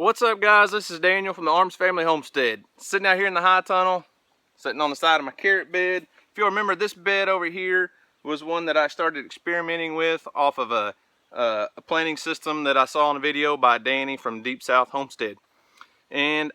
What's up, guys? This is Daniel from the Arms Family Homestead. Sitting out here in the high tunnel, sitting on the side of my carrot bed. If you'll remember, this bed over here was one that I started experimenting with off of a planting system that I saw in a video by Danny from Deep South Homestead. And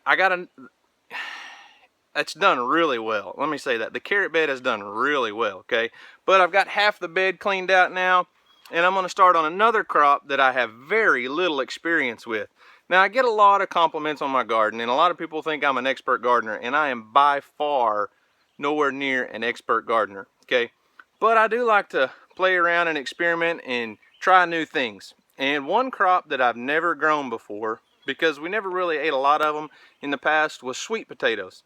it's done really well. Let me say that. The carrot bed has done really well, okay? But I've got half the bed cleaned out now, and I'm going to start on another crop that I have very little experience with. Now, I get a lot of compliments on my garden, and a lot of people think I'm an expert gardener, and I am by far nowhere near an expert gardener, okay? But I do like to play around and experiment and try new things. And one crop that I've never grown before, because we never really ate a lot of them in the past, was sweet potatoes.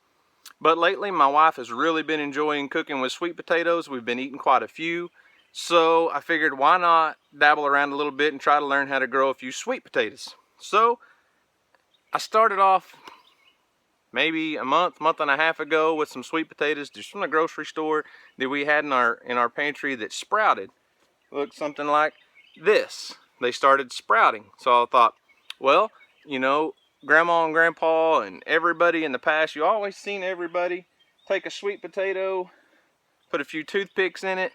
But lately, my wife has really been enjoying cooking with sweet potatoes. We've been eating quite a few. So I figured, why not dabble around a little bit and try to learn how to grow a few sweet potatoes. So I started off maybe a month and a half ago with some sweet potatoes just from the grocery store that we had in our pantry that sprouted. Looked something like this. They started sprouting. So I thought, well, you know, Grandma and Grandpa and everybody in the past, you always seen everybody take a sweet potato, put a few toothpicks in it,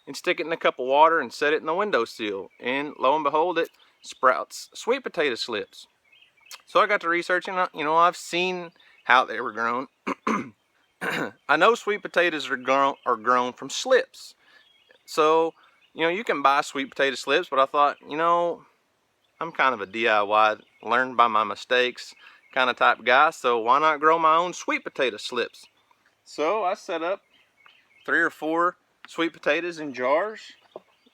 and stick it in a cup of water and set it in the windowsill. And lo and behold, it sprouts sweet potato slips. So I got to researching, you know, I've seen how they were grown. I know sweet potatoes are grown from slips. So, you know, you can buy sweet potato slips, but I thought, you know, I'm kind of a DIY, learn by my mistakes kind of type guy, so why not grow my own sweet potato slips? So I set up 3 or 4 sweet potatoes in jars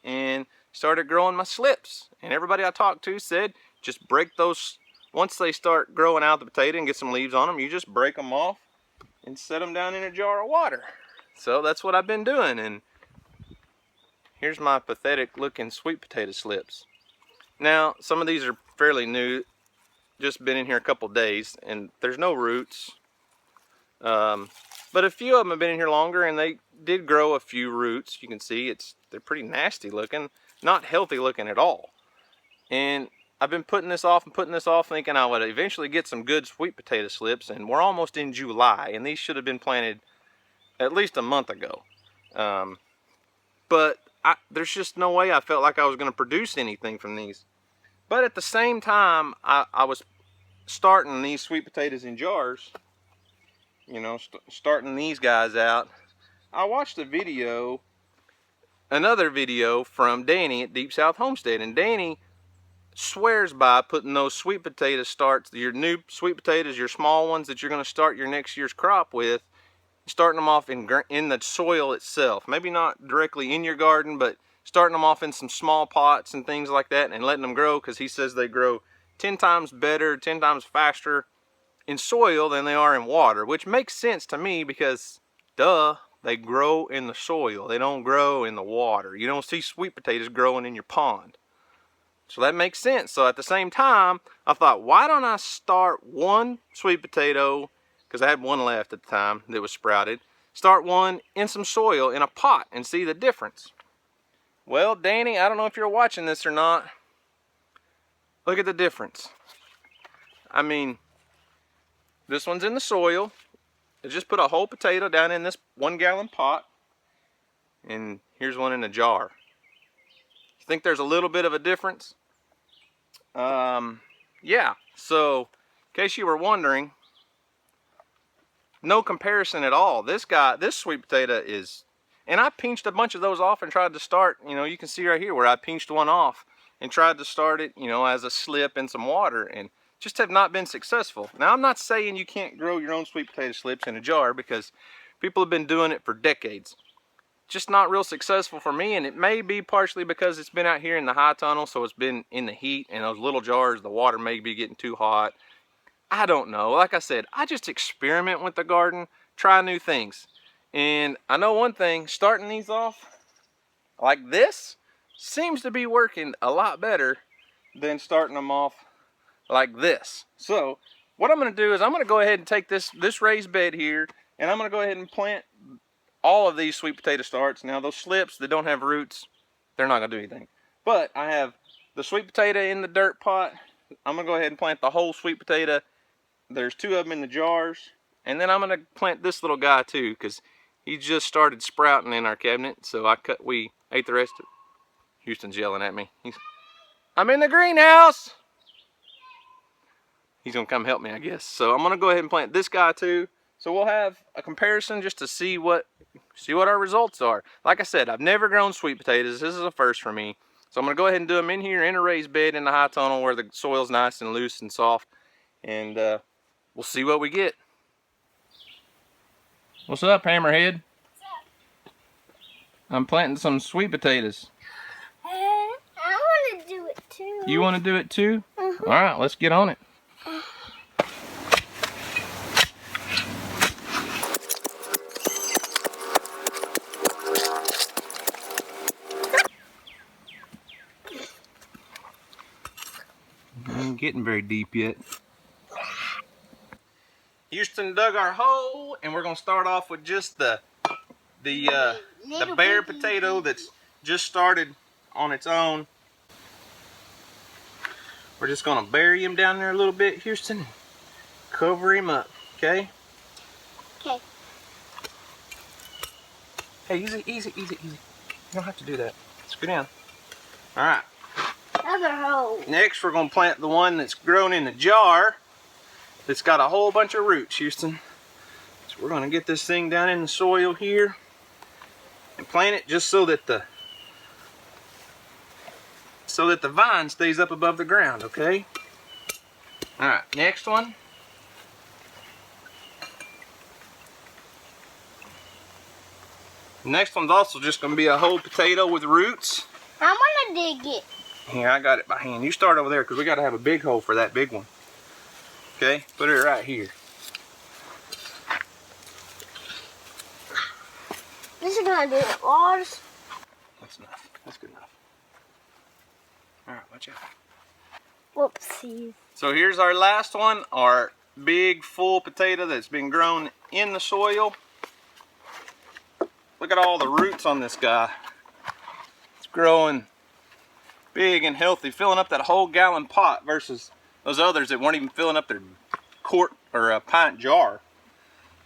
and started growing my slips. And everybody I talked to said, just break those. Once they start growing out the potato and get some leaves on them, you just break them off and set them down in a jar of water. So that's what I've been doing, and here's my pathetic looking sweet potato slips. Now, some of these are fairly new, just been in here a couple days, and there's no roots. But a few of them have been in here longer, and they did grow a few roots. You can see they're pretty nasty looking, not healthy looking at all. And I've been putting this off and putting this off, thinking I would eventually get some good sweet potato slips, and we're almost in July, and these should have been planted at least a month ago. But there's just no way I felt like I was going to produce anything from these. But at the same time, I was starting these sweet potatoes in jars, you know, starting these guys out. I watched another video from Danny at Deep South Homestead, and Danny swears by putting those sweet potato starts, your new sweet potatoes, your small ones that you're going to start your next year's crop with, starting them off in the soil itself. Maybe not directly in your garden, but starting them off in some small pots and things like that and letting them grow, because he says they grow 10 times better, 10 times faster in soil than they are in water, which makes sense to me because, duh, they grow in the soil. They don't grow in the water. You don't see sweet potatoes growing in your pond. So that makes sense. So at the same time, I thought, why don't I start one sweet potato, because I had one left at the time that was sprouted, start one in some soil in a pot and see the difference. Well, Danny, I don't know if you're watching this or not. Look at the difference. I mean, this one's in the soil. I just put a whole potato down in this 1-gallon pot, and here's one in a jar. You think there's a little bit of a difference? Yeah, so in case you were wondering, no comparison at all. This sweet potato is, and I pinched a bunch of those off and tried to start, you know, you can see right here where I pinched one off and tried to start it, you know, as a slip in some water, and just have not been successful. Now, I'm not saying you can't grow your own sweet potato slips in a jar, because people have been doing it for decades. Just not real successful for me, and it may be partially because it's been out here in the high tunnel, so it's been in the heat, and those little jars, the water may be getting too hot. I don't know. Like I said, I just experiment with the garden, try new things. And I know one thing, starting these off like this seems to be working a lot better than starting them off like this. So what I'm going to do is I'm going to go ahead and take this raised bed here, and I'm going to go ahead and plant all of these sweet potato starts. Now, those slips that don't have roots, they're not going to do anything. But I have the sweet potato in the dirt pot, I'm gonna go ahead and plant the whole sweet potato. There's 2 of them in the jars. And then I'm gonna plant this little guy too, because he just started sprouting in our cabinet. So we ate the rest of it. Houston's yelling at me. I'm in the greenhouse. He's gonna come help me, I guess. So I'm gonna go ahead and plant this guy too. So we'll have a comparison just to see what our results are. Like I said, I've never grown sweet potatoes. This is a first for me. So I'm gonna go ahead and do them in here in a raised bed in the high tunnel where the soil's nice and loose and soft. And we'll see what we get. What's up, Hammerhead? What's up? I'm planting some sweet potatoes. I want to do it too. You want to do it too? Mm-hmm. All right, let's get on it. Ain't getting very deep yet. Houston dug our hole, and we're gonna start off with just the bare potato that's just started on its own. We're just gonna bury him down there a little bit, Houston. Cover him up, okay? Okay. Hey, easy, easy, easy, easy. You don't have to do that. Let's go down. All right. Another hole. Next, we're gonna plant the one that's grown in the jar. That's got a whole bunch of roots, Houston. So we're gonna get this thing down in the soil here and plant it just so that the vine stays up above the ground, okay? All right, next one. The next one's also just gonna be a whole potato with roots. I'm gonna dig it. Here, I got it by hand. You start over there because we gotta have a big hole for that big one. Okay, put it right here. This is gonna do it. Ours. That's enough. That's good enough. All right, watch out. Whoopsies. So here's our last one, our big full potato that's been grown in the soil. Look at all the roots on this guy. It's growing big and healthy, filling up that whole gallon pot versus those others that weren't even filling up their quart or a pint jar.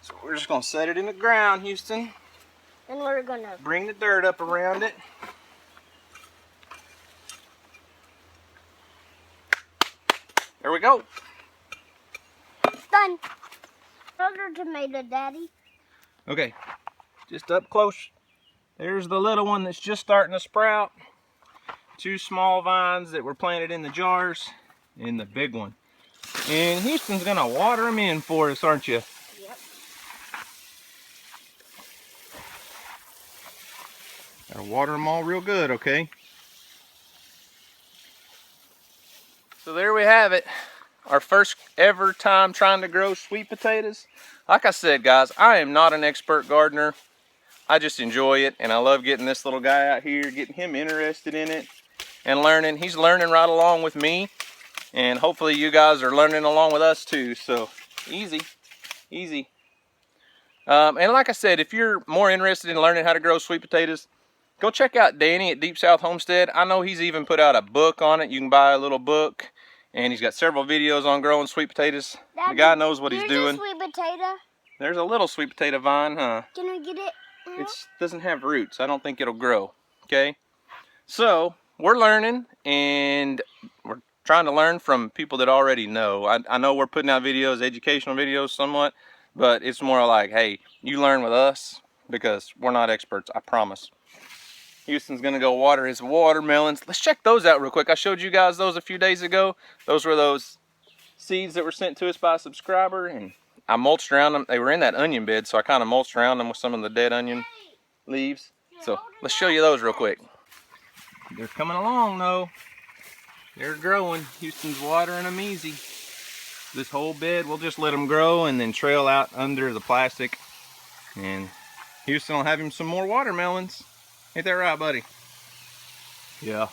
So we're just gonna set it in the ground, Houston. And we're gonna Bring the dirt up around it. There we go. done. Another tomato, Daddy. Okay, just up close. There's the little one that's just starting to sprout. 2 small vines that were planted in the jars, and the big one. And Houston's gonna water them in for us, aren't you? Yep. Gotta water them all real good, okay? So there we have it. Our first ever time trying to grow sweet potatoes. Like I said, guys, I am not an expert gardener. I just enjoy it, and I love getting this little guy out here, getting him interested in it and learning. He's learning right along with me, and hopefully you guys are learning along with us too. So easy, easy. And like I said, if you're more interested in learning how to grow sweet potatoes, go check out Danny at Deep South Homestead. I know he's even put out a book on it. You can buy a little book, and he's got several videos on growing sweet potatoes. The guy knows what he's doing. There's a sweet potato. There's a little sweet potato vine, huh? Can we get it? It doesn't have roots. I don't think it'll grow. Okay, so we're learning, and we're trying to learn from people that already know. I know we're putting out videos, educational videos somewhat, but it's more like, hey, you learn with us because we're not experts, I promise. Houston's gonna go water his watermelons. Let's check those out real quick. I showed you guys those a few days ago. Those were those seeds that were sent to us by a subscriber, and I mulched around them. They were in that onion bed, so I kind of mulched around them with some of the dead onion leaves. So let's show you those real quick. They're coming along though. They're growing. Houston's watering them easy. This whole bed, we'll just let them grow and then trail out under the plastic. And Houston will have him some more watermelons. Ain't that right, buddy? Yeah.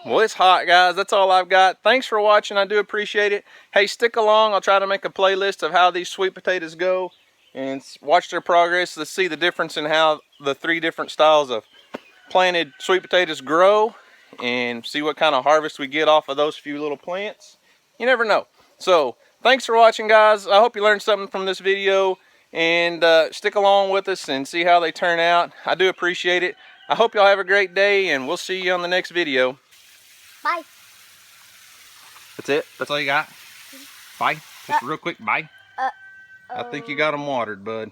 Well, it's hot, guys. That's all I've got. Thanks for watching. I do appreciate it. Hey, stick along. I'll try to make a playlist of how these sweet potatoes go and watch their progress. Let's see the difference in how the 3 different styles of planted sweet potatoes grow. and see what kind of harvest we get off of those few little plants. You never know. So thanks for watching, guys. I hope you learned something from this video, and stick along with us and see how they turn out. I do appreciate it. I hope y'all have a great day, and we'll see you on the next video. Bye. That's it? That's all you got? Bye? Just real quick, bye? I think you got them watered, bud.